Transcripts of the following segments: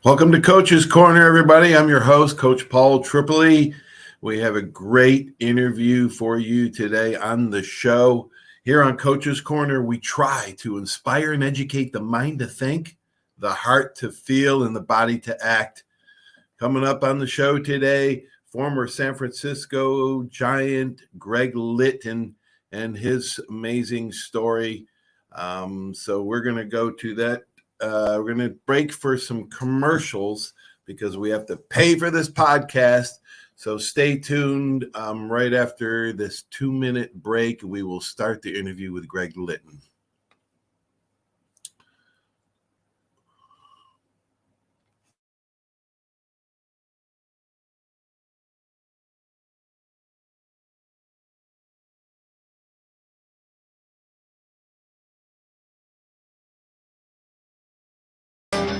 Welcome to Coach's Corner, everybody. I'm your host, Coach Paul Tripoli. We have a great interview for you today on the show. Here on Coach's Corner, we try to inspire and educate the mind to think, the heart to feel, and the body to act. Coming up on the show today, former San Francisco Giant Greg Litton and his amazing story. So we're going to go to that. We're going to break for some commercials because we have to pay for this podcast. So stay tuned. Right after this 2-minute break, we will start the interview with Greg Litton.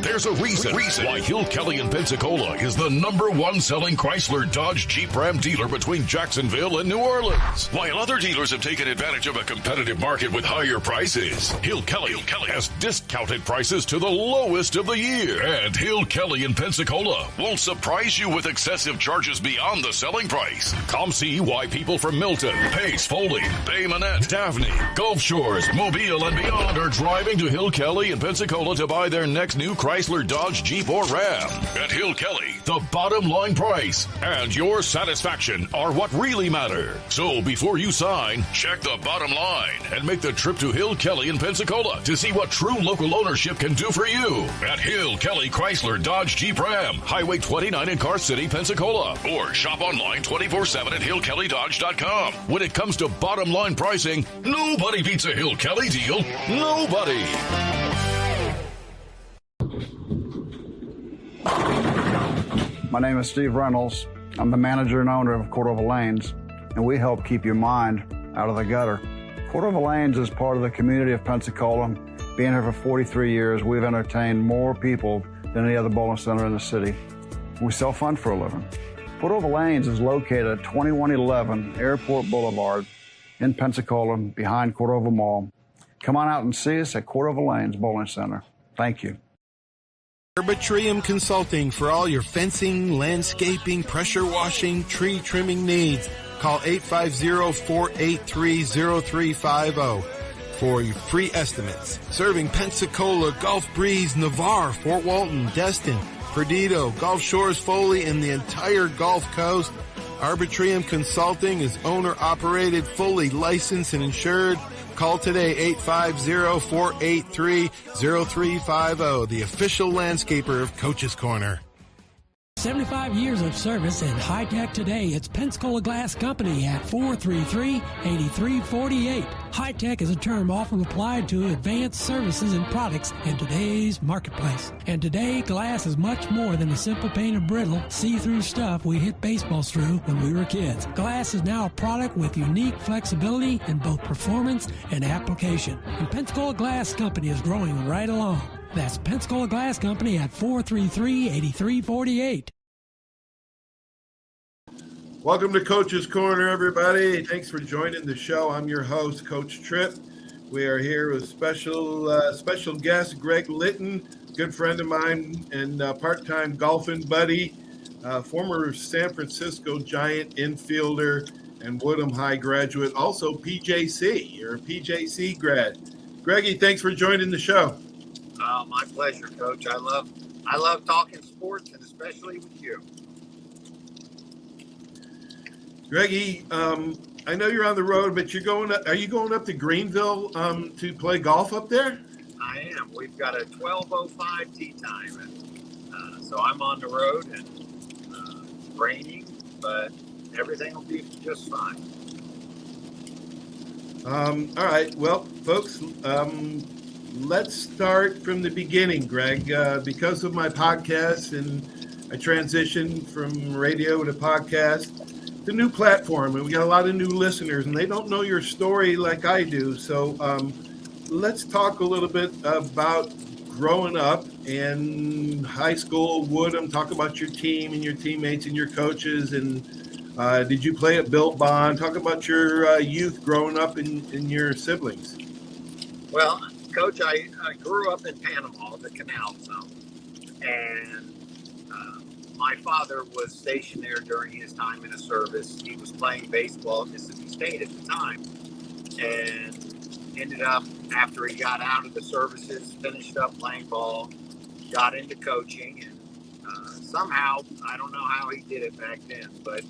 There's a reason why Hill Kelly in Pensacola is the #1 selling Chrysler Dodge Jeep Ram dealer between Jacksonville and New Orleans. While other dealers have taken advantage of a competitive market with higher prices, Hill Kelly has discounted prices to the lowest of the year. And Hill Kelly in Pensacola won't surprise you with excessive charges beyond the selling price. Come see why people from Milton, Pace, Foley, Bay Minette, Daphne, Gulf Shores, Mobile, and beyond are driving to Hill Kelly in Pensacola to buy their next new Chrysler, Dodge, Jeep, or Ram. At Hill Kelly, the bottom line price and your satisfaction are what really matter. So before you sign, check the bottom line and make the trip to Hill Kelly in Pensacola to see what true local ownership can do for you. At Hill Kelly Chrysler, Dodge, Jeep, Ram, Highway 29 in Car City, Pensacola. Or shop online 24/7 at hillkellydodge.com. When it comes to bottom line pricing, nobody beats a Hill Kelly deal. Nobody. My name is Steve Reynolds. I'm the manager and owner of Cordova Lanes, and we help keep your mind out of the gutter. Cordova Lanes is part of the community of Pensacola. Being here for 43 years, we've entertained more people than any other bowling center in the city. We sell fun for a living. Cordova Lanes is located at 2111 Airport Boulevard in Pensacola, behind Cordova Mall. Come on out and see us at Cordova Lanes Bowling Center. Thank you. Arbitrium Consulting for all your fencing, landscaping, pressure washing, tree trimming needs. Call 850-483-0350 for your free estimates. Serving Pensacola, Gulf Breeze, Navarre, Fort Walton, Destin, Perdido, Gulf Shores, Foley, and the entire Gulf Coast. Arbitrium Consulting is owner-operated, fully licensed and insured. Call today, 850-483-0350, the official landscaper of Coach's Corner. 75 years of service and high tech today. It's Pensacola Glass Company at 433-8348. High tech is a term often applied to advanced services and products in today's marketplace. And today, glass is much more than a simple pane of brittle, see-through stuff we hit baseballs through when we were kids. Glass is now a product with unique flexibility in both performance and application. And Pensacola Glass Company is growing right along. That's Pensacola Glass Company at 433-8348. Welcome to Coach's Corner, everybody. Thanks for joining the show. I'm your host, Coach Tripp. We are here with special guest Greg Litton, good friend of mine and part-time golfing buddy, former San Francisco Giant infielder and Woodham High graduate, also PJC. You're a PJC grad. Greggy, thanks for joining the show. My pleasure, Coach. I love talking sports, and especially with you. Greggy, I know you're on the road, but are you going up to Greenville to play golf up there? I am. We've got a 12:05 tee time, and so I'm on the road, and it's raining, but everything will be just fine. All right. Well, folks, let's start from the beginning, Greg. Because of my podcast, and I transitioned from radio to podcast, the new platform, and we got a lot of new listeners, and they don't know your story like I do. So let's talk a little bit about growing up in high school, Woodham. Talk about your team and your teammates and your coaches, and did you play at Bill Bond? Talk about your youth growing up and your siblings. Well, Coach, I grew up in Panama, the Canal Zone, and my father was stationed there during his time in the service. He was playing baseball at Mississippi State at the time, and ended up, after he got out of the services, finished up playing ball, got into coaching, and somehow, I don't know how he did it back then, but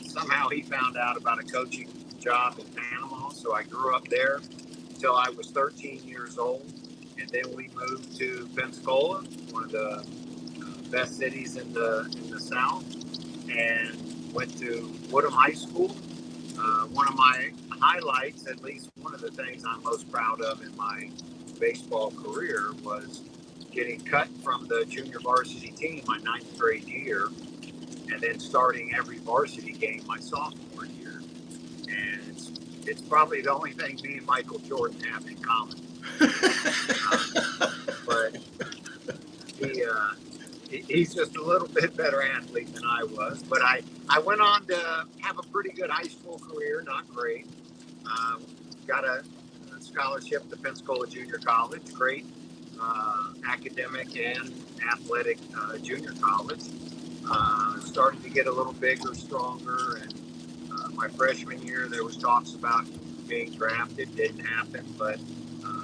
somehow he found out about a coaching job in Panama. So I grew up there until I was 13 years old, and then we moved to Pensacola, one of the best cities in the South, and went to Woodham High School. One of my highlights, at least one of the things I'm most proud of in my baseball career, was getting cut from the junior varsity team my 9th grade year, and then starting every varsity game my sophomore year. And it's probably the only thing me and Michael Jordan have in common. But he's just a little bit better athlete than I was. But I went on to have a pretty good high school career, not great. Got a scholarship to Pensacola Junior College, great academic and athletic junior college. Started to get a little bigger, stronger, and my freshman year there was talks about being drafted. Didn't happen, but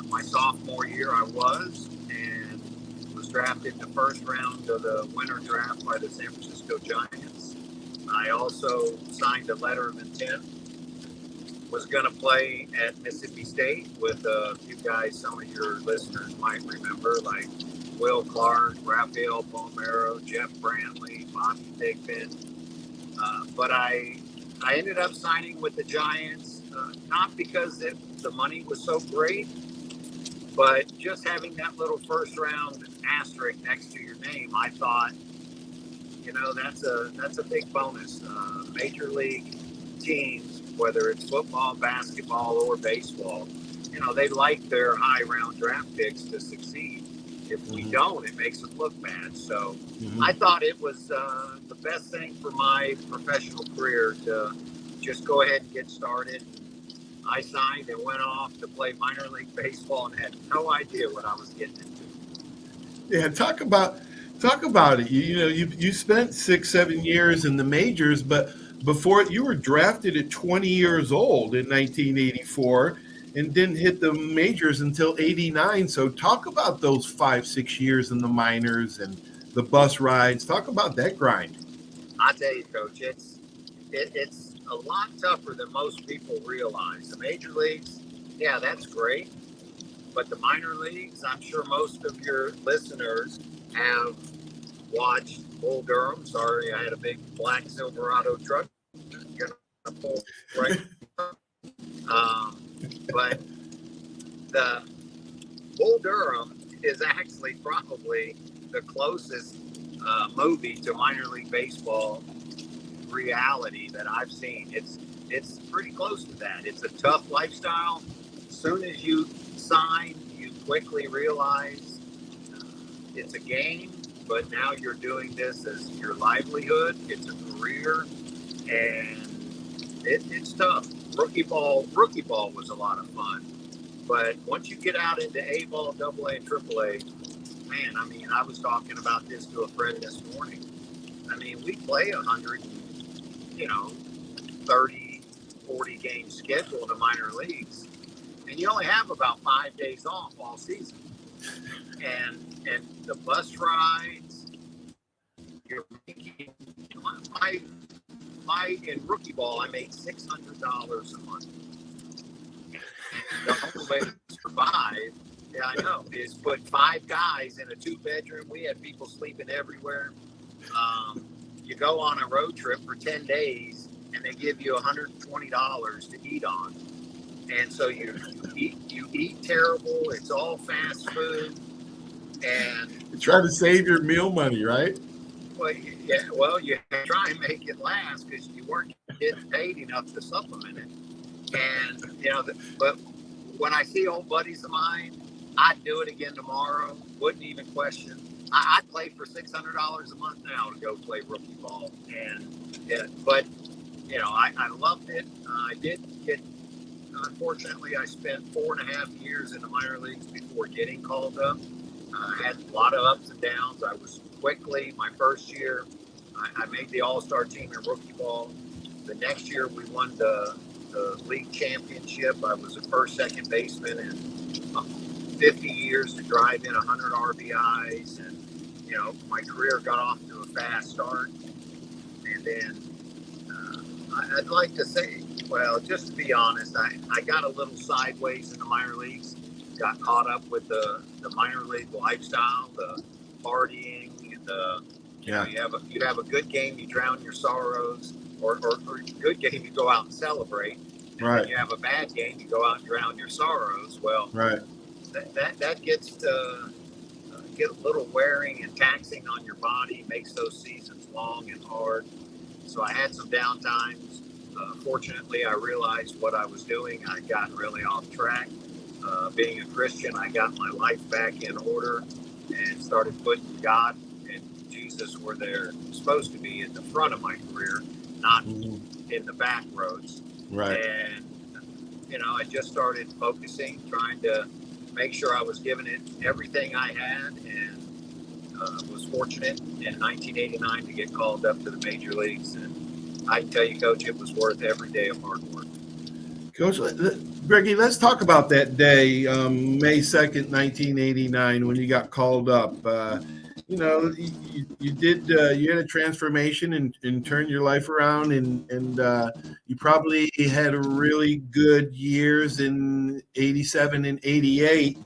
my sophomore year I was, and was drafted in the first round of the winter draft by the San Francisco Giants. I also signed a letter of intent. Was going to play at Mississippi State with a few guys some of your listeners might remember, like Will Clark, Rafael Palmeiro, Jeff Brantley, Bobby Thigpen. But I ended up signing with the Giants, not because the money was so great, but just having that little first round asterisk next to your name, I thought, that's a big bonus. Major league teams, whether it's football, basketball, or baseball, they like their high round draft picks to succeed. If we don't, it makes them look bad. So I thought it was the best thing for my professional career to just go ahead and get started. I signed and went off to play minor league baseball and had no idea what I was getting into. Yeah, talk about it. You spent 6-7 years in the majors, but before you were drafted at 20 years old in 1984 and didn't hit the majors until 89. So talk about those 5-6 years in the minors and the bus rides. Talk about that grind. I tell you, Coach, it's a lot tougher than most people realize. The major leagues, yeah, that's great. But the minor leagues, I'm sure most of your listeners have watched Bull Durham. Sorry, I had a big black Silverado truck. Gonna pull right. But the Bull Durham is actually probably the closest movie to minor league baseball reality that I've seen. It's pretty close to that. It's a tough lifestyle. As soon as you sign, you quickly realize it's a game, but now you're doing this as your livelihood. It's a career, and it's tough. Rookie ball was a lot of fun, but once you get out into A ball, AA, and AAA, man, I was talking about this to a friend this morning. We play 30, 40 game schedule in the minor leagues, and you only have about 5 days off all season. And the bus rides, you're making in rookie ball, I made $600 a month. The only way to survive, yeah, I know, is put 5 guys in a 2-bedroom. We had people sleeping everywhere. You go on a road trip for 10 days, and they give you $120 to eat on. And so you eat terrible. It's all fast food. And you try to save your meal money, right? Well, yeah. Well, you try and make it last because you weren't getting paid enough to supplement it. And but when I see old buddies of mine, I'd do it again tomorrow. Wouldn't even question. I'd play for $600 a month now to go play rookie ball. But I loved it. I did get. Unfortunately, I spent 4.5 years in the minor leagues before getting called up. I had a lot of ups and downs. I was quickly, my first year, I made the all-star team in rookie ball. The next year we won the league championship. I was a first, second baseman in 50 years to drive in 100 RBIs. And, my career got off to a fast start. And then I'd like to say, well, just to be honest, I got a little sideways in the minor leagues, got caught up with the minor league lifestyle, the partying, and you have a good game, you drown your sorrows, or a good game, you go out and celebrate. And right. you have a bad game, you go out and drown your sorrows. Well, right. That gets to get a little wearing and taxing on your body, makes those seasons long and hard. So I had some down times. Fortunately, I realized what I was doing. I got really off track. Being a Christian, I got my life back in order and started putting God and Jesus where they're supposed to be in the front of my career, not in the back roads. Right. And, I just started focusing, trying to make sure I was giving it everything I had, and was fortunate in 1989 to get called up to the major leagues. And I can tell you, Coach, it was worth every day of hard work. Coach, Greggy, let's talk about that day, May 2nd, 1989, when you got called up. You had a transformation and turned your life around, and you probably had really good years in 87 and 88.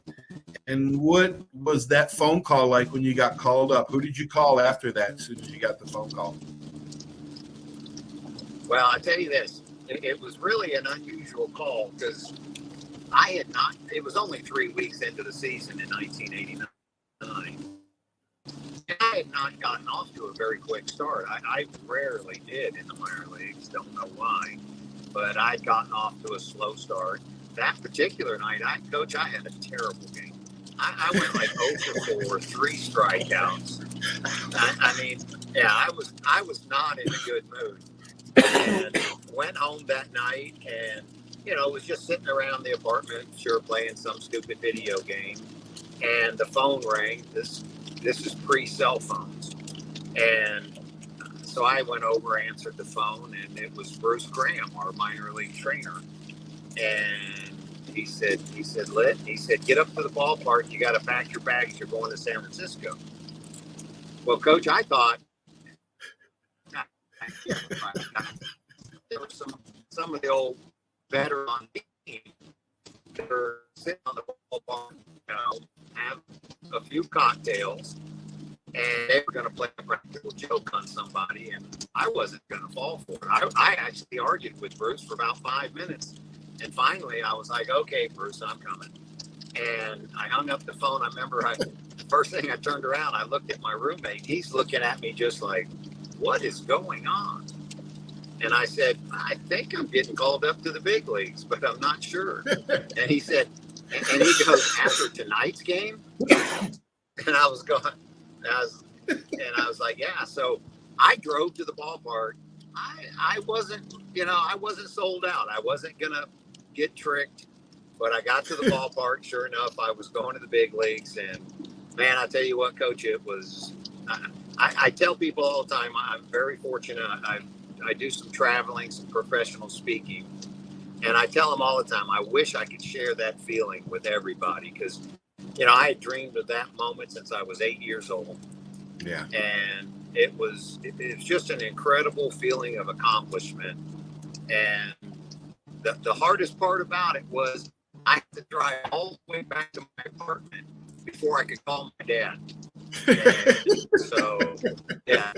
And what was that phone call like when you got called up? Who did you call after that as soon as you got the phone call? Well, I tell you this, it was really an unusual call because it was only 3 weeks into the season in 1989. And I had not gotten off to a very quick start. I rarely did in the minor leagues, don't know why, but I'd gotten off to a slow start. That particular night, Coach, I had a terrible game. I went like 0 for 4, 3 strikeouts. I was not in a good mood. And went home that night and, was just sitting around the apartment, sure, playing some stupid video game. And the phone rang. This is pre-cell phones. And so I went over, answered the phone, and it was Bruce Graham, our minor league trainer. And he said, Litton, he said, get up to the ballpark. You got to pack your bags. You're going to San Francisco. Well, Coach, I thought, there were some of the old veteran team that were sitting on the ballpark, have a few cocktails, and they were going to play a practical joke on somebody, and I wasn't going to fall for it. I actually argued with Bruce for about 5 minutes, and finally I was like, okay, Bruce, I'm coming. And I hung up the phone. I remember the first thing I turned around, I looked at my roommate. He's looking at me just like, what is going on? And I said, I think I'm getting called up to the big leagues, but I'm not sure. And he said, and he goes, after tonight's game? And I was going, I was like, yeah. So I drove to the ballpark. I wasn't sold out. I wasn't going to get tricked, but I got to the ballpark. Sure enough, I was going to the big leagues. And man, I tell you what, Coach, it was, I tell people all the time, I'm very fortunate. I do some traveling, some professional speaking. And I tell them all the time, I wish I could share that feeling with everybody because, I had dreamed of that moment since I was 8 years old. Yeah. And it was just an incredible feeling of accomplishment. And the hardest part about it was I had to drive all the way back to my apartment before I could call my dad. And so, yeah.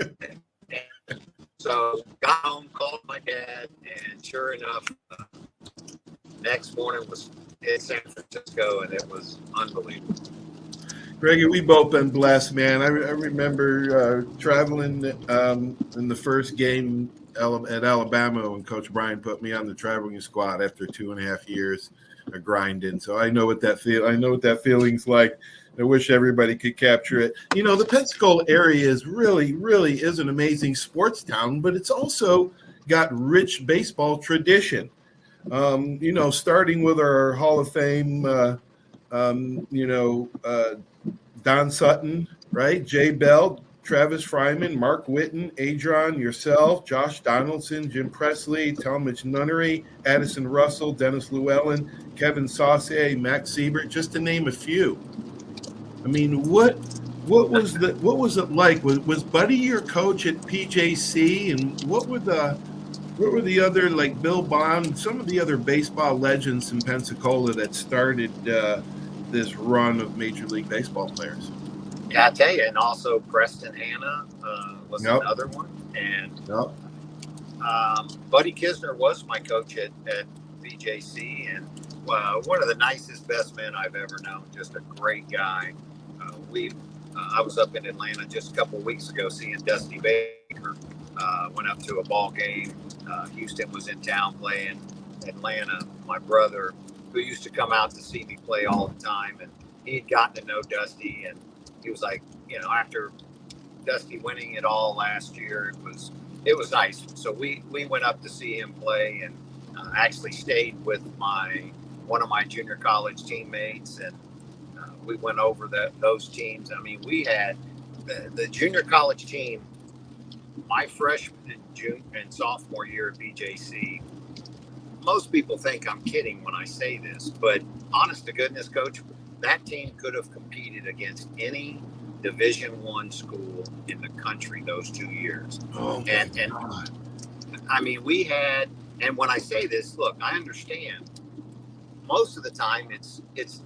So got home, called my dad, and sure enough, next morning was in San Francisco, and it was unbelievable. Greggy, we both been blessed, man. I remember traveling in the first game at Alabama when Coach Bryan put me on the traveling squad after 2.5 years of grinding. So I know what that feeling's like. I wish everybody could capture it. The Pensacola area is really, really is an amazing sports town, but it's also got rich baseball tradition. Starting with our Hall of Fame, Don Sutton, right? Jay Bell, Travis Fryman, Mark Witten, Adron, yourself, Josh Donaldson, Jim Presley, Talmadge Nunnery, Addison Russell, Dennis Llewellyn, Kevin Saucier, Max Siebert, just to name a few. I mean, what was it like? Was Buddy your coach at PJC, and what were the other, like Bill Bond, some of the other baseball legends in Pensacola that started this run of Major League Baseball players? Yeah, I tell you, and also Preston Hanna was another one, and Buddy Kisner was my coach at BJC, and one of the nicest, best men I've ever known. Just a great guy. I was up in Atlanta just a couple of weeks ago seeing Dusty Baker. Went up to a ball game. Houston was in town playing Atlanta. My brother, who used to come out to see me play all the time, and he had gotten to know Dusty, and he was like, after Dusty winning it all last year, it was nice. So we went up to see him play, and actually stayed with one of my junior college teammates, and we went over those teams. I mean, we had the junior college team. My freshman and sophomore year at BJC. Most people think I'm kidding when I say this, but honest to goodness, Coach, that team could have competed against any Division I school in the country those 2 years. And I mean, we had, and when I say this, look, I understand most of the time it's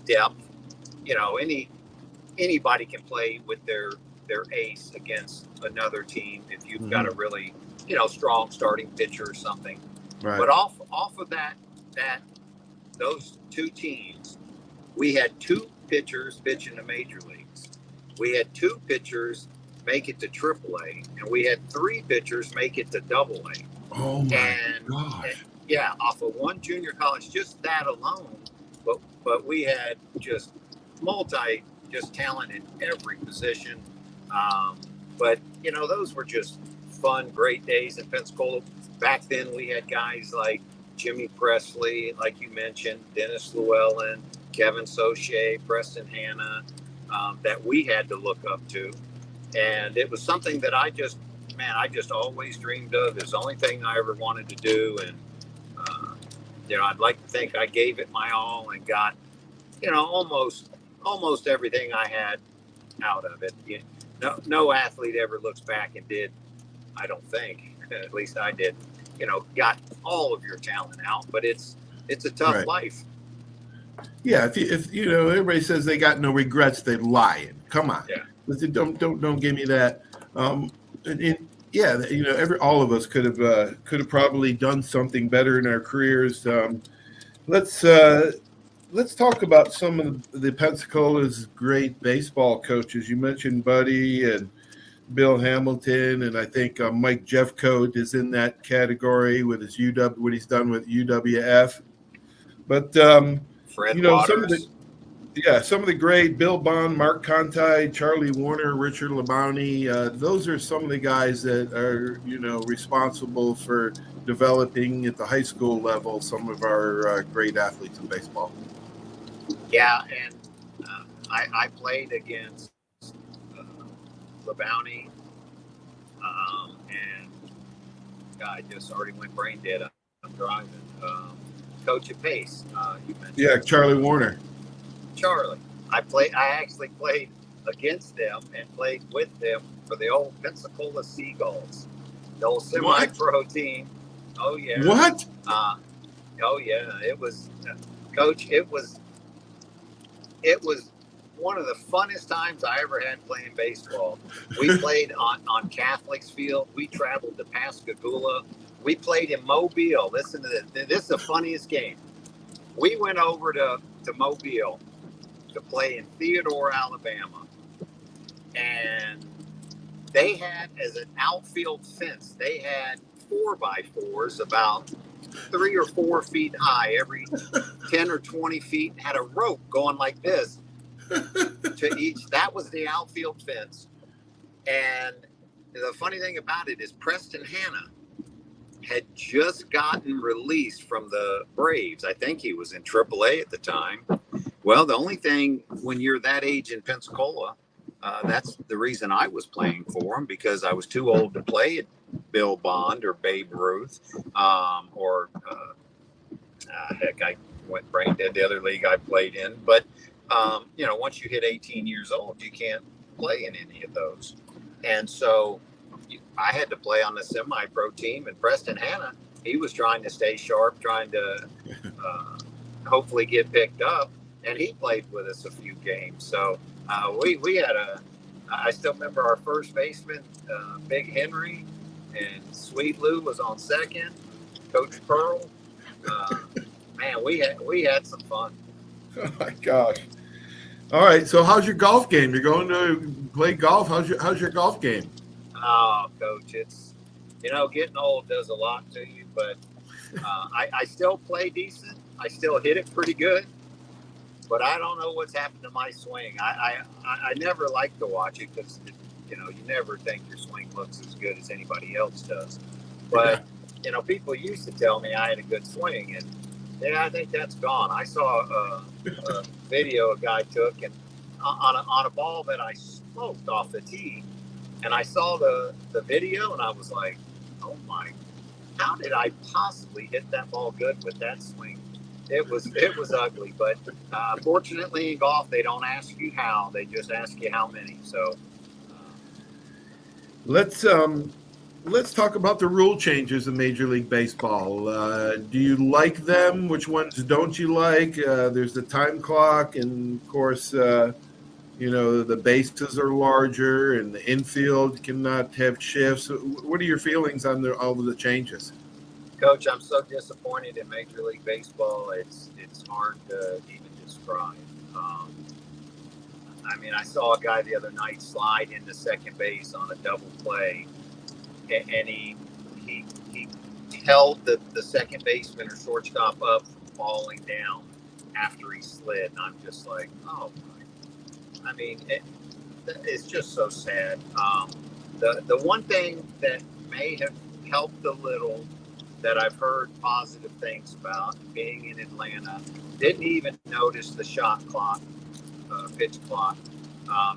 depth. Anybody can play with their ace against another team if you've got a really, strong starting pitcher or something. Right. But off of those two teams, we had two pitchers pitch in the major leagues. We had two pitchers make it to AAA, and we had three pitchers make it to AA. Oh my gosh! Yeah, off of one junior college, just that alone. But we had just talent in every position. But those were just fun, great days in Pensacola. Back then, we had guys like Jimmy Presley, like you mentioned, Dennis Llewellyn, Kevin Saucier, Preston Hanna, that we had to look up to. And it was something that I just always dreamed of. It's the only thing I ever wanted to do. And, I'd like to think I gave it my all and got, almost everything I had out of it. No athlete ever looks back and did, I don't think, at least I did, got all of your talent out, but it's a tough life. Yeah. If everybody says they got no regrets, they're lying. Come on. Yeah. Don't give me that. All of us could have probably done something better in our careers. Let's talk about some of the Pensacola's great baseball coaches. You mentioned Buddy and Bill Hamilton, and I think Mike Jeffcoat is in that category with his what he's done with UWF. But Fred Waters. some of the great Bill Bond, Mark Conti, Charlie Warner, Richard Labounty. Those are some of the guys that are responsible for developing at the high school level some of our great athletes in baseball. Yeah, and I played against Labounty, and I just already went brain dead. I'm driving. Coach at Pace, you mentioned. Yeah, Charlie Warner. Charlie. I actually played against them and played with them for the old Pensacola Seagulls, the old semi-pro team. Oh yeah. What? Oh yeah. It was, Coach. It was one of the funnest times I ever had playing baseball. We played on Catholic's Field. We traveled to Pascagoula. We played in Mobile. Listen to this. This is the funniest game. We went over to Mobile to play in Theodore, Alabama. And they had, as an outfield fence, they had 4x4s about 3 or 4 feet high, every 10 or 20 feet, had a rope going like this to each. That was the outfield fence. And the funny thing about it is Preston Hanna had just gotten released from the Braves. I think he was in AAA at the time. Well, the only thing when you're that age in Pensacola, That's the reason I was playing for him, because I was too old to play at Bill Bond or Babe Ruth, heck, I went brain dead the other league I played in. But, once you hit 18 years old, you can't play in any of those. And so I had to play on the semi-pro team. And Preston Hanna, he was trying to stay sharp, trying to hopefully get picked up. And he played with us a few games. So we had I still remember our first baseman, Big Henry, and Sweet Lou was on second, Coach Pearl. Man, we had some fun. Oh my gosh! All right, so how's your golf game? You're going to play golf. How's your golf game? Oh, Coach, it's getting old does a lot to you, but I still play decent. I still hit it pretty good, but I don't know what's happened to my swing. I never like to watch it because you never think your swing looks as good as anybody else does. But people used to tell me I had a good swing, and I think that's gone. I saw a video a guy took, and on a ball that I smoked off the tee, and I saw the video, and I was like, oh my, how did I possibly hit that ball good with that swing? It was ugly, but fortunately in golf they don't ask you how, they just ask you how many. So let's talk about the rule changes in Major League Baseball. Do you like them? Which ones don't you like? There's the time clock, and of course, the bases are larger, and the infield cannot have shifts. What are your feelings on all of the changes? Coach, I'm so disappointed in Major League Baseball. It's hard to even describe. I saw a guy the other night slide into second base on a double play, and he held the second baseman or shortstop up from falling down after he slid. And I'm just like, oh my. It's just so sad. The one thing that may have helped a little, that I've heard positive things about being in Atlanta, didn't even notice the shot clock, pitch clock,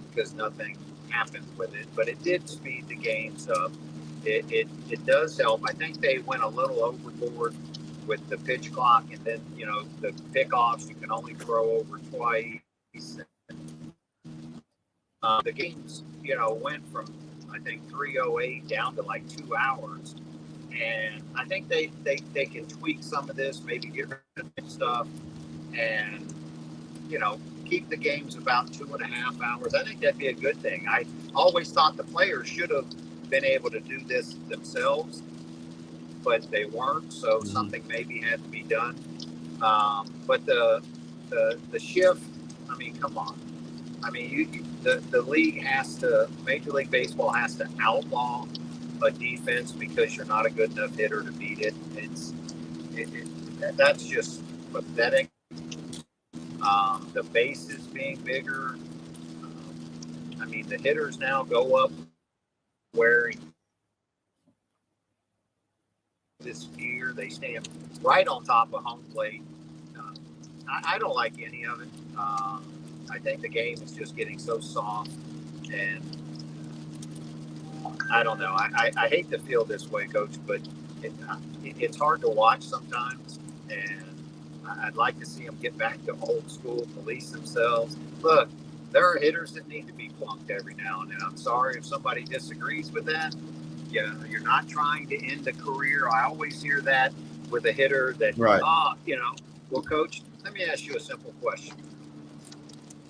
because nothing happened with it, but it did speed the games up. It does help. I think they went a little overboard with the pitch clock, and then, the pickoffs, you can only throw over twice. The games, went from, I think, 3:08 down to like 2 hours. And I think they can tweak some of this, maybe get rid of stuff, and keep the games about 2.5 hours. I think that'd be a good thing. I always thought the players should have been able to do this themselves, but they weren't. So something maybe had to be done. But the shift, come on. The league Major League Baseball has to outlaw a defense because you're not a good enough hitter to beat it. That's just pathetic. The bases being bigger. The hitters now go up wearing this gear. They stand right on top of home plate. I don't like any of it. I think the game is just getting so soft, and I don't know. I hate to feel this way, Coach, but it's hard to watch sometimes, and I'd like to see them get back to old school, police themselves. Look, there are hitters that need to be plunked every now and then. I'm sorry if somebody disagrees with that. You're not trying to end a career. I always hear that with a hitter that, right. Well, Coach, let me ask you a simple question.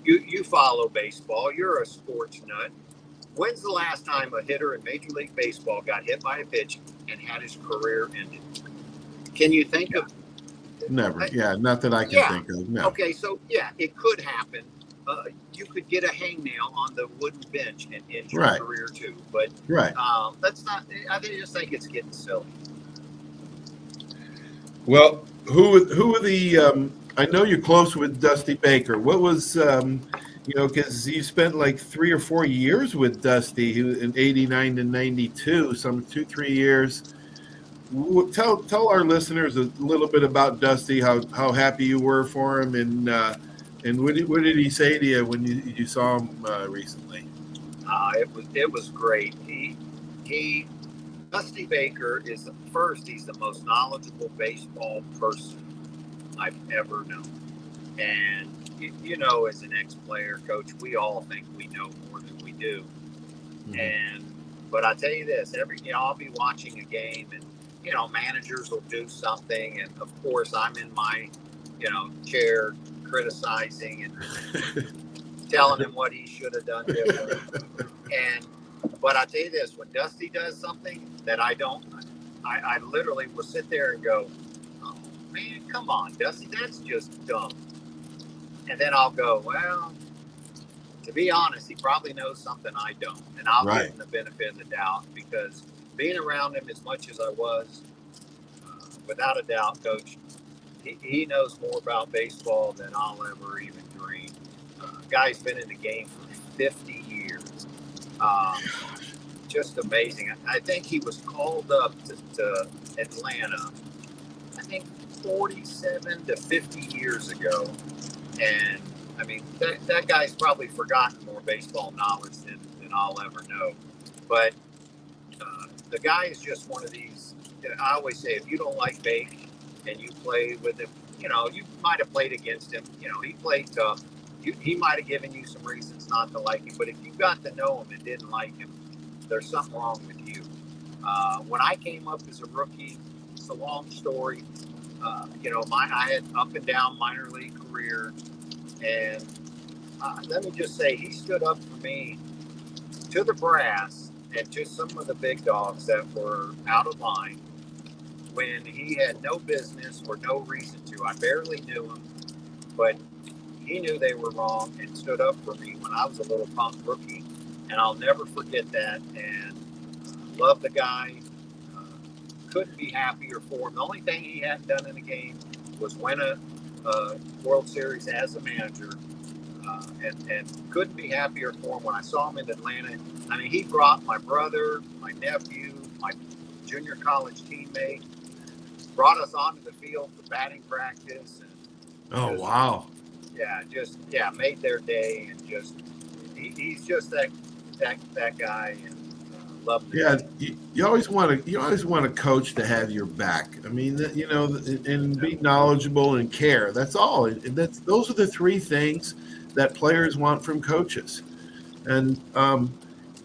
You follow baseball. You're a sports nut. When's the last time a hitter in Major League Baseball got hit by a pitch and had his career ended? Can you think of? Never. Not that I can think of. No. Okay, so it could happen. You could get a hangnail on the wooden bench and end your career too. But that's not. I just think it's getting silly. Well, who are the? I know you're close with Dusty Baker. What was, because you spent like 3 or 4 years with Dusty in '89 to '92, some 2-3 years. Tell our listeners a little bit about Dusty, how happy you were for him, and what did he say to you when you saw him recently? It was great. Dusty Baker is he's the most knowledgeable baseball person I've ever known. And, as an ex-player, Coach, we all think we know more than we do. Mm-hmm. But I tell you this, I'll be watching a game and, managers will do something. And, of course, I'm in my, chair criticizing and telling him what he should have done different. But I tell you this, when Dusty does something that I don't, I literally will sit there and go, oh, man, come on, Dusty, that's just dumb. And then I'll go, well, to be honest, he probably knows something I don't. And I'll give him the benefit of the doubt, because being around him as much as I was, without a doubt, Coach, he knows more about baseball than I'll ever even dream. Guy's been in the game for 50 years. Just amazing. I think he was called up to Atlanta, I think 47 to 50 years ago. And, I mean, that guy's probably forgotten more baseball knowledge than I'll ever know. But the guy is just one of these. I always say, if you don't like Bake and you play with him, you might have played against him. He played tough. He might have given you some reasons not to like him. But if you got to know him and didn't like him, there's something wrong with you. When I came up as a rookie, it's a long story. I had up and down minor league career. And let me just say, he stood up for me to the brass and to some of the big dogs that were out of line when he had no business or no reason to. I barely knew him, but he knew they were wrong and stood up for me when I was a little punk rookie. And I'll never forget that. And love the guy. Couldn't be happier for him. The only thing he hadn't done in the game was win a World Series as a manager, and couldn't be happier for him. When I saw him in Atlanta, I mean, he brought my brother, my nephew, my junior college teammate, brought us onto the field for batting practice. And wow. Yeah, made their day. And he's just that guy. And you always want a coach to have your back. I mean, and be knowledgeable and care. That's all. And those are the three things that players want from coaches. And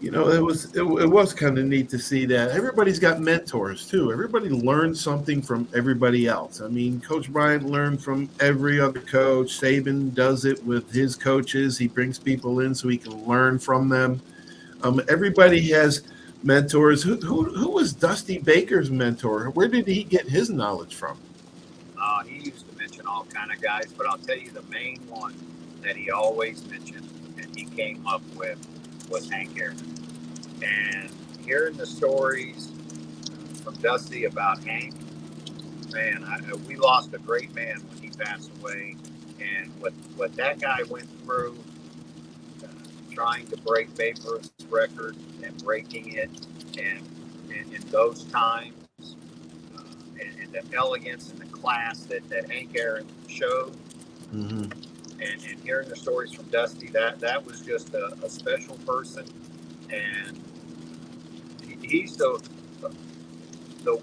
it was kind of neat to see that everybody's got mentors too. Everybody learns something from everybody else. I mean, Coach Bryant learned from every other coach. Saban does it with his coaches. He brings people in so he can learn from them. Everybody has mentors. Who was Dusty Baker's mentor? Where did he get his knowledge from? He used to mention all kind of guys, but I'll tell you the main one that he always mentioned and he came up with was Hank Aaron. And hearing the stories from Dusty about Hank, man, we lost a great man when he passed away. And what that guy went through, trying to break Babe Ruth's record and breaking it, and in those times, and the elegance and the class that Hank Aaron showed, mm-hmm. and hearing the stories from Dusty, that was just a special person, and he's the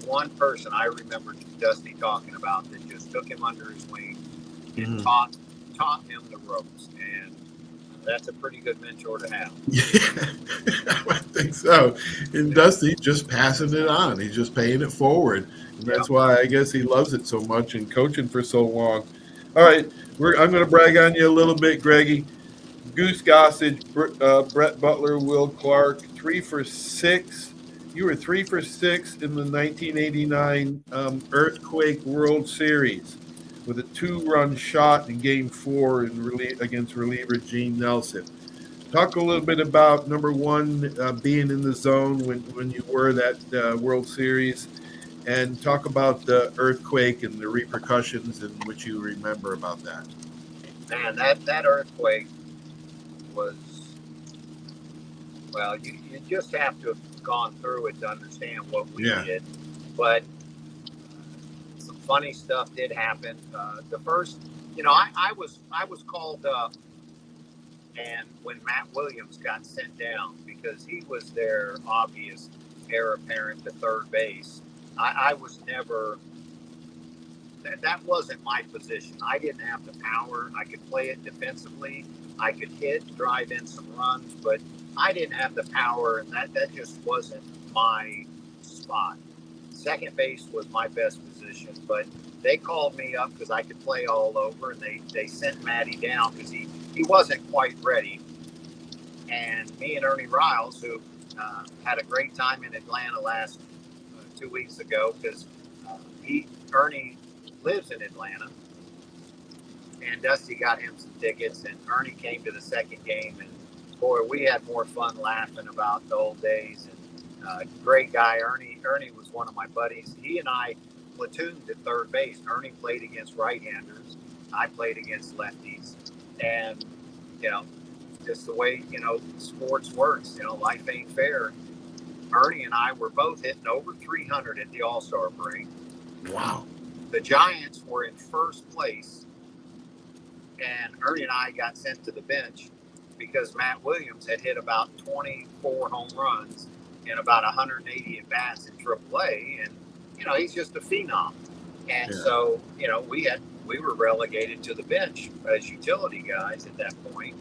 one person I remember Dusty talking about that just took him under his wing and mm-hmm. taught him the ropes. And that's a pretty good mentor to have. Yeah, I think so. And Dusty just passing it on. He's just paying it forward. And that's why I guess he loves it so much and coaching for so long. All right, I'm going to brag on you a little bit, Greggy. Goose Gossage, Brett Butler, Will Clark, 3 for 6. You were 3 for 6 in the 1989 Earthquake World Series with a 2-run shot in Game 4 against reliever Gene Nelson. Talk a little bit about, number one, being in the zone when you were that World Series, and talk about the earthquake and the repercussions and what you remember about that. Man, that earthquake was, well, you just have to have gone through it to understand what we did. But some funny stuff did happen. The first, I was called up And when Matt Williams got sent down, because he was their obvious heir apparent to third base, I was never, that wasn't my position. I didn't have the power. I could play it defensively. I could hit, drive in some runs, but I didn't have the power, and that just wasn't my spot. Second base was my best position, but they called me up because I could play all over, and they sent Matty down because he wasn't quite ready. And me and Ernie Riles, who had a great time in Atlanta last 2 weeks ago, because Ernie lives in Atlanta, and Dusty got him some tickets, and Ernie came to the second game, and boy, we had more fun laughing about the old days. And great guy, Ernie was one of my buddies. He and I platooned at third base. Ernie played against right-handers. I played against lefties. And, just the way, sports works, life ain't fair. Ernie and I were both hitting over 300 at the All-Star break. Wow. The Giants were in first place, and Ernie and I got sent to the bench because Matt Williams had hit about 24 home runs and about 180 at-bats in AAA, and, he's just a phenom. And so, we were relegated to the bench as utility guys at that point.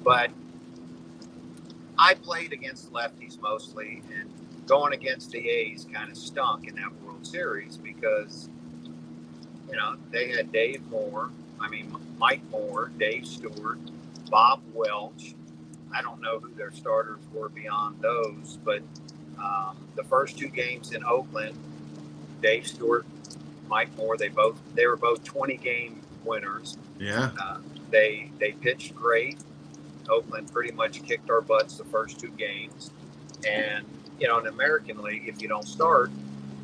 But I played against lefties mostly, and going against the A's kind of stunk in that World Series because, they had Mike Moore, Dave Stewart, Bob Welch. I don't know who their starters were beyond those, but the first two games in Oakland, Dave Stewart, Mike Moore, they were both 20-game winners. Yeah. They pitched great. Oakland pretty much kicked our butts the first two games. And, in the American League, if you don't start,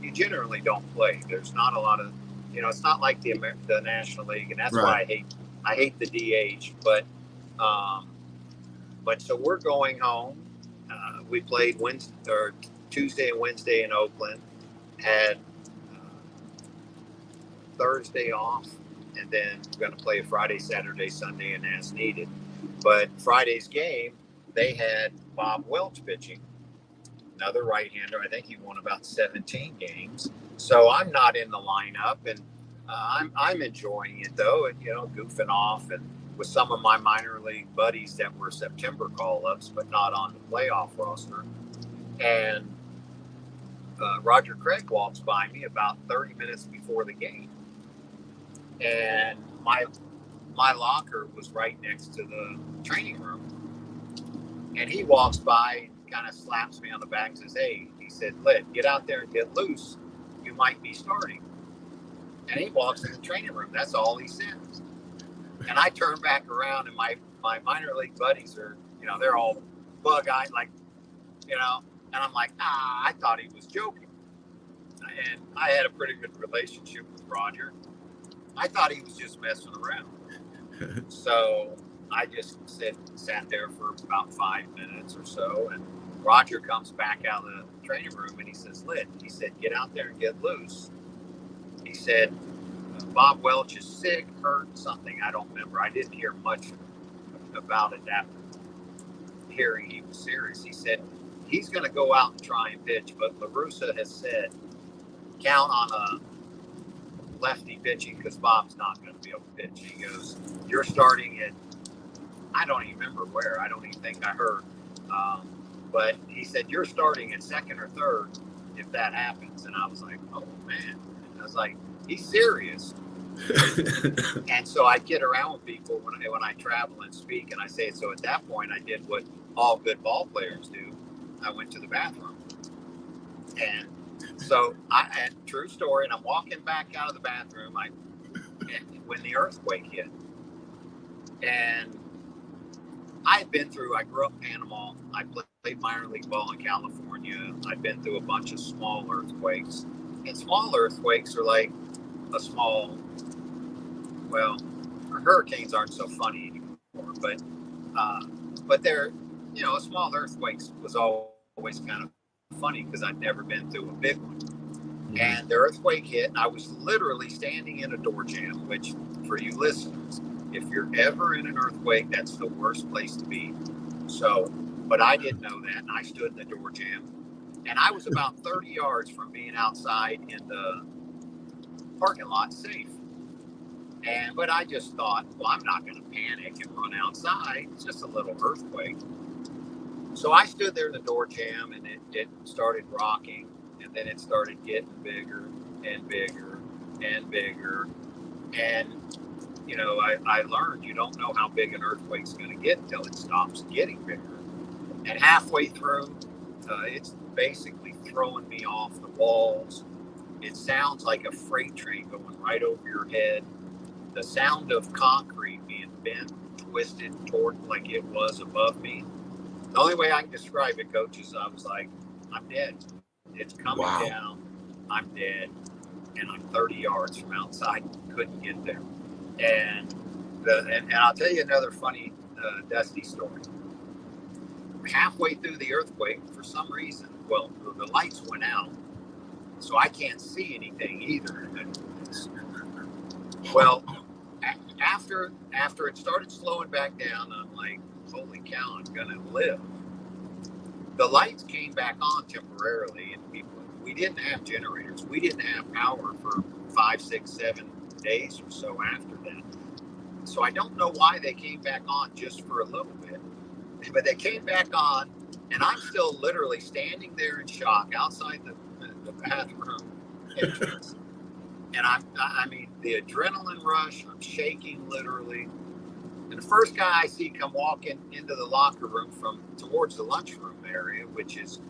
you generally don't play. There's not a lot of, it's not like the National League, and that's why I hate the DH. But so we're going home. We played Tuesday and Wednesday in Oakland, had Thursday off, and then we're going to play Friday, Saturday, Sunday, and as needed. But Friday's game, they had Bob Welch pitching, another right-hander. I think he won about 17 games. So I'm not in the lineup, and I'm enjoying it though, and goofing off and with some of my minor league buddies that were September call-ups, but not on the playoff roster. And Roger Craig walks by me about 30 minutes before the game, and my locker was right next to the training room. And he walks by and kind of slaps me on the back and says, "Hey," he said, "get out there and get loose. You might be starting." And he walks in the training room. That's all he says. And I turn back around, and my minor league buddies are, they're all bug-eyed, and I'm like, I thought he was joking. And I had a pretty good relationship with Roger. I thought he was just messing around. So I just sat there for about 5 minutes or so, and Roger comes back out of the training room, and he says, he said, "Get out there and get loose." He said, "Bob Welch is sick, hurt, something. I don't remember. I didn't hear much about it after hearing he was serious." He said, "He's going to go out and try and pitch, but La Russa has said, count on a lefty pitching because Bob's not going to be able to pitch." He goes, "You're starting at," I don't even remember where. I don't even think I heard. But he said, "You're starting at second or third if that happens." And I was like, "Oh, man." I was like, he's serious. And so I get around with people when I travel and speak, and I say, so at that point I did what all good ball players do. I went to the bathroom. And so true story, and I'm walking back out of the bathroom when the earthquake hit. And I grew up in Panama. I played minor league ball in California. I've been through a bunch of small earthquakes. And small earthquakes are like hurricanes aren't so funny anymore, but they're, a small earthquake was always kind of funny because I'd never been through a big one. And the earthquake hit, and I was literally standing in a door jamb, which for you listeners, if you're ever in an earthquake, that's the worst place to be. So, but I didn't know that, and I stood in the door jam, and I was about 30 yards from being outside in the parking lot safe. But I just thought, well, I'm not going to panic and run outside. It's just a little earthquake. So I stood there in the door jam, and it started rocking, and then it started getting bigger and bigger and bigger. And, you know, I learned you don't know how big an earthquake's going to get until it stops getting bigger. And halfway through, it's basically throwing me off the walls. It sounds like a freight train going right over your head. The sound of concrete being bent, twisted toward like it was above me. The only way I can describe it, Coach, is I was like, I'm dead. It's coming down. I'm dead. And I'm 30 yards from outside. Couldn't get there. And I'll tell you another funny Dusty story. Halfway through the earthquake, for some reason, well, the lights went out, so I can't see anything either. Well, after it started slowing back down, I'm like, holy cow, I'm gonna live. The lights came back on temporarily, and we didn't have generators. We didn't have power for 5, 6, 7 days or so after that. So I don't know why they came back on just for a little bit, but they came back on, and I'm still literally standing there in shock outside the bathroom entrance. And I mean, the adrenaline rush, I'm shaking literally. And the first guy I see come walking into the locker room from towards the lunchroom area, which is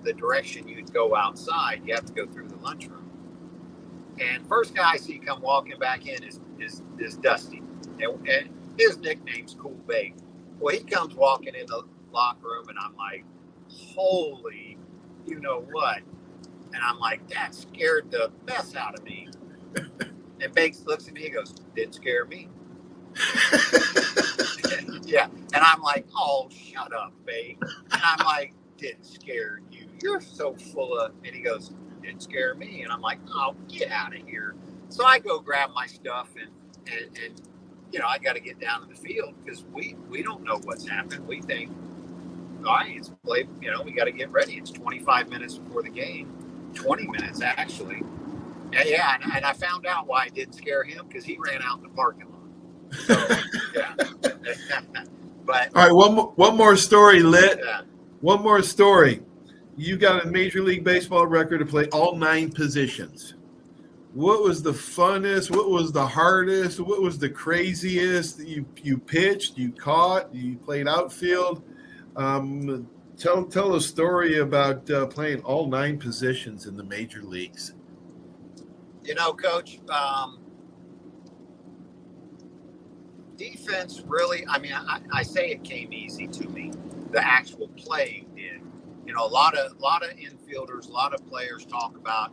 the direction you'd go outside. You have to go through the lunchroom. And first guy I see come walking back in is Dusty. And his nickname's Cool Bake. Well, he comes walking in the locker room, and I'm like, holy, you know what? And I'm like, that scared the mess out of me. And Bakes looks at me and goes, didn't scare me. Yeah. And I'm like, oh, shut up, Bake. And I'm like, didn't scare you. You're so full of, and he goes, didn't scare me. And I'm like, oh, get out of here. So I go grab my stuff and you know, I got to get down to the field because we don't know what's happened. We think, all right, it's played, you know, we got to get ready. It's 25 minutes before the game, 20 minutes actually. And yeah, and I found out why I didn't scare him because he ran out in the parking lot. So, yeah. But all right, one more story, Lit. Yeah. One more story. You got a Major League Baseball record to play all 9 positions. What was the funnest? What was the hardest? What was the craziest? You pitched, you caught, you played outfield. Tell a story about playing all 9 positions in the major leagues. You know, Coach, defense really, I mean, I say it came easy to me. The actual playing did. You know, a lot of infielders, a lot of players talk about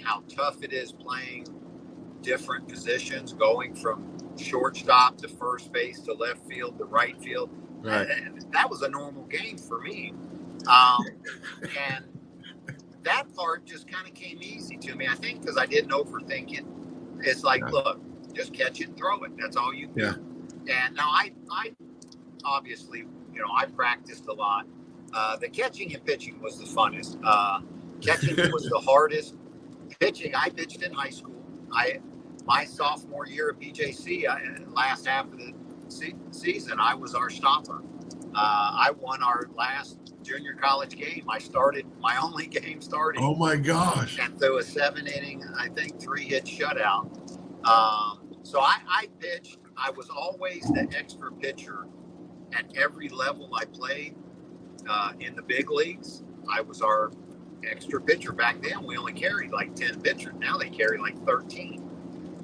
how tough it is playing different positions, going from shortstop to first base to left field to right field. Right. And that was a normal game for me. And that part just kind of came easy to me, I think, because I didn't overthink it. It's like, look, just catch it and throw it. That's all you do. Yeah. And now I obviously, you know, I practiced a lot. The catching and pitching was the funnest. Catching was the hardest. Pitching, I pitched in high school. My sophomore year at BJC, last half of the season, I was our stopper. I won our last junior college game. I started my only game starting. Oh my gosh! And threw a 7-inning, I think 3-hit shutout. So I pitched. I was always the extra pitcher at every level I played. In the big leagues, I was our extra pitcher. Back then, we only carried like 10 pitchers. Now they carry like 13.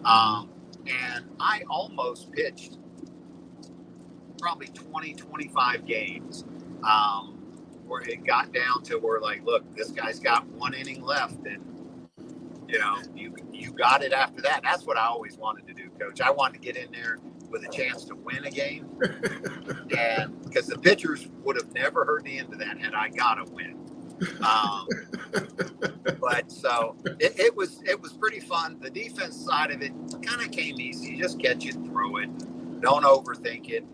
And I almost pitched probably 20, 25 games where it got down to where, like, look, this guy's got 1 inning left, and you know, you got it after that. That's what I always wanted to do, Coach. I wanted to get in there with a chance to win a game, and because the pitchers would have never heard the end of that had I got to win. But so it was pretty fun. The defense side of it kind of came easy. Just catch it, throw it, don't overthink it.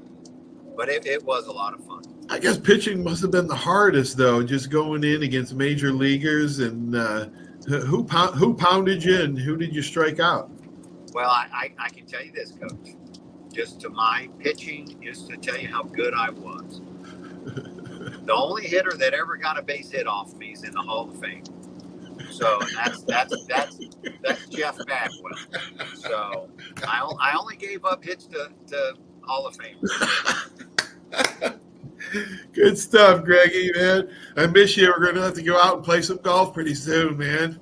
But it was a lot of fun. I guess pitching must have been the hardest, though, just going in against major leaguers. And who pounded you, and who did you strike out? Well, I can tell you this, Coach. Just to my pitching, just to tell you how good I was. The only hitter that ever got a base hit off me is in the Hall of Fame. So that's Jeff Bagwell. So I only gave up hits to Hall of Fame. Good stuff, Greggy, man. I miss you. We're going to have to go out and play some golf pretty soon, man.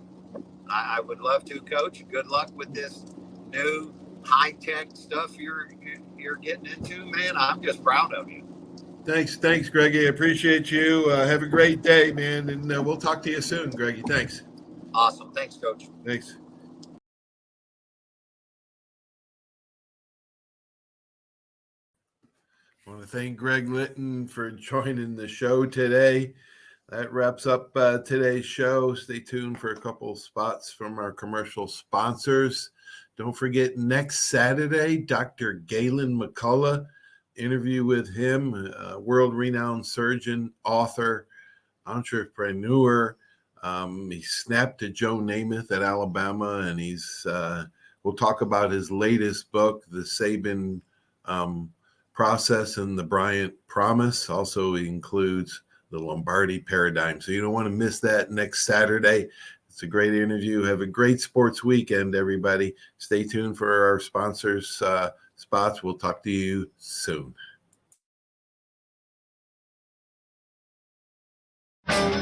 I would love to, Coach. Good luck with this new high-tech stuff you're getting into, man. I'm just proud of you. Thanks, Greggy. I appreciate you. Have a great day, man, and we'll talk to you soon, Greggy. Thanks. Awesome. Thanks, Coach. Thanks. I want to thank Greg Litton for joining the show today. That wraps up today's show. Stay tuned for a couple spots from our commercial sponsors. Don't forget, next Saturday, Dr. Galen McCullough, interview with him, a world-renowned surgeon, author, entrepreneur. He snapped at Joe Namath at Alabama, and we'll talk about his latest book, The Saban Process and the Bryant Promise. Also, he includes the Lombardi Paradigm. So you don't want to miss that next Saturday. It's a great interview. Have a great sports weekend, everybody. Stay tuned for our sponsors' spots. We'll talk to you soon.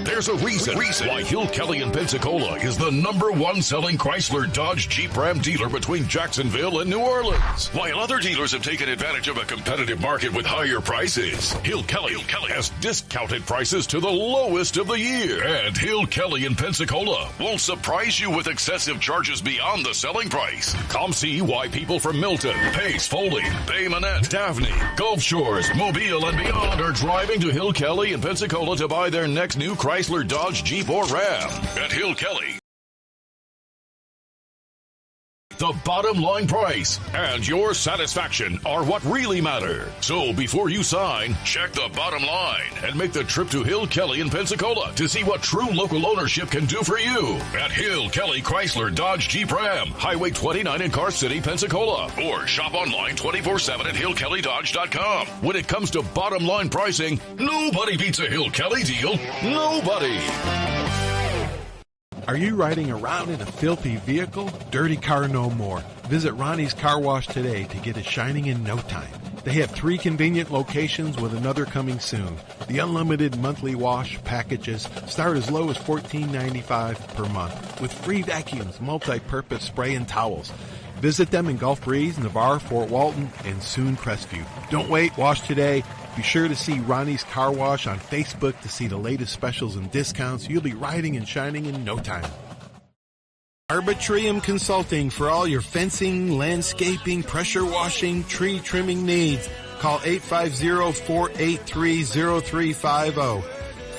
There's a reason why Hill Kelly in Pensacola is the #1 selling Chrysler Dodge Jeep Ram dealer between Jacksonville and New Orleans. While other dealers have taken advantage of a competitive market with higher prices, Hill Kelly has discounted prices to the lowest of the year. And Hill Kelly in Pensacola won't surprise you with excessive charges beyond the selling price. Come see why people from Milton, Pace, Foley, Bay Minette, Daphne, Gulf Shores, Mobile, and beyond are driving to Hill Kelly in Pensacola to buy their next new Chrysler, Dodge, Jeep, or Ram. At Hill Kelly, the bottom line price and your satisfaction are what really matter. So before you sign, check the bottom line and make the trip to Hill Kelly in Pensacola to see what true local ownership can do for you. At Hill Kelly Chrysler Dodge Jeep Ram, Highway 29 in Car City, Pensacola. Or shop online 24/7 at hillkellydodge.com. When it comes to bottom line pricing, nobody beats a Hill Kelly deal. Nobody. Are you riding around in a filthy vehicle? Dirty car no more. Visit Ronnie's Car Wash today to get it shining in no time. They have 3 convenient locations with another coming soon. The unlimited monthly wash packages start as low as $14.95 per month with free vacuums, multi-purpose spray, and towels. Visit them in Gulf Breeze, Navarre, Fort Walton, and soon Crestview. Don't wait, wash today. Be sure to see Ronnie's Car Wash on Facebook to see the latest specials and discounts. You'll be riding and shining in no time. Arbitrium Consulting for all your fencing, landscaping, pressure washing, tree trimming needs. Call 850-483-0350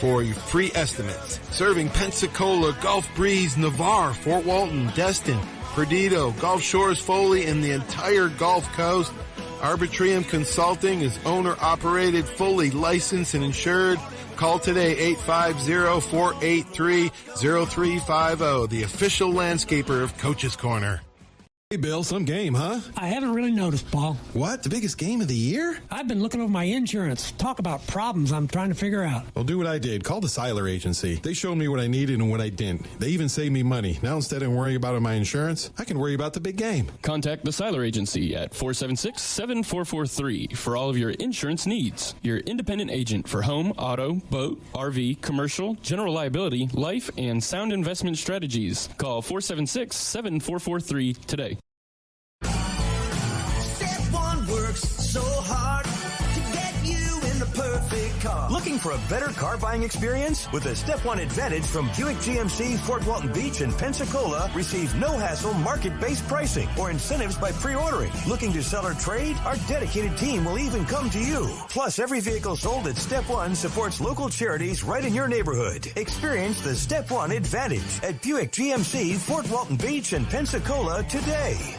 for your free estimates. Serving Pensacola, Gulf Breeze, Navarre, Fort Walton, Destin, Perdido, Gulf Shores, Foley, and the entire Gulf Coast. Arbitrium Consulting is owner-operated, fully licensed and insured. Call today, 850-483-0350, the official landscaper of Coach's Corner. Hey, Bill, some game, huh? I haven't really noticed, Paul. What? The biggest game of the year? I've been looking over my insurance. Talk about problems I'm trying to figure out. Well, do what I did. Call the Seiler Agency. They showed me what I needed and what I didn't. They even saved me money. Now, instead of worrying about my insurance, I can worry about the big game. Contact the Seiler Agency at 476-7443 for all of your insurance needs. Your independent agent for home, auto, boat, RV, commercial, general liability, life, and sound investment strategies. Call 476-7443 today. Step one works so hard to get you in the perfect BuickGMC.com. Looking for a better car buying experience? With a Step 1 Advantage from Buick GMC, Fort Walton Beach, and Pensacola, receive no-hassle market-based pricing or incentives by pre-ordering. Looking to sell or trade? Our dedicated team will even come to you. Plus, every vehicle sold at Step 1 supports local charities right in your neighborhood. Experience the Step 1 Advantage at Buick GMC, Fort Walton Beach, and Pensacola today.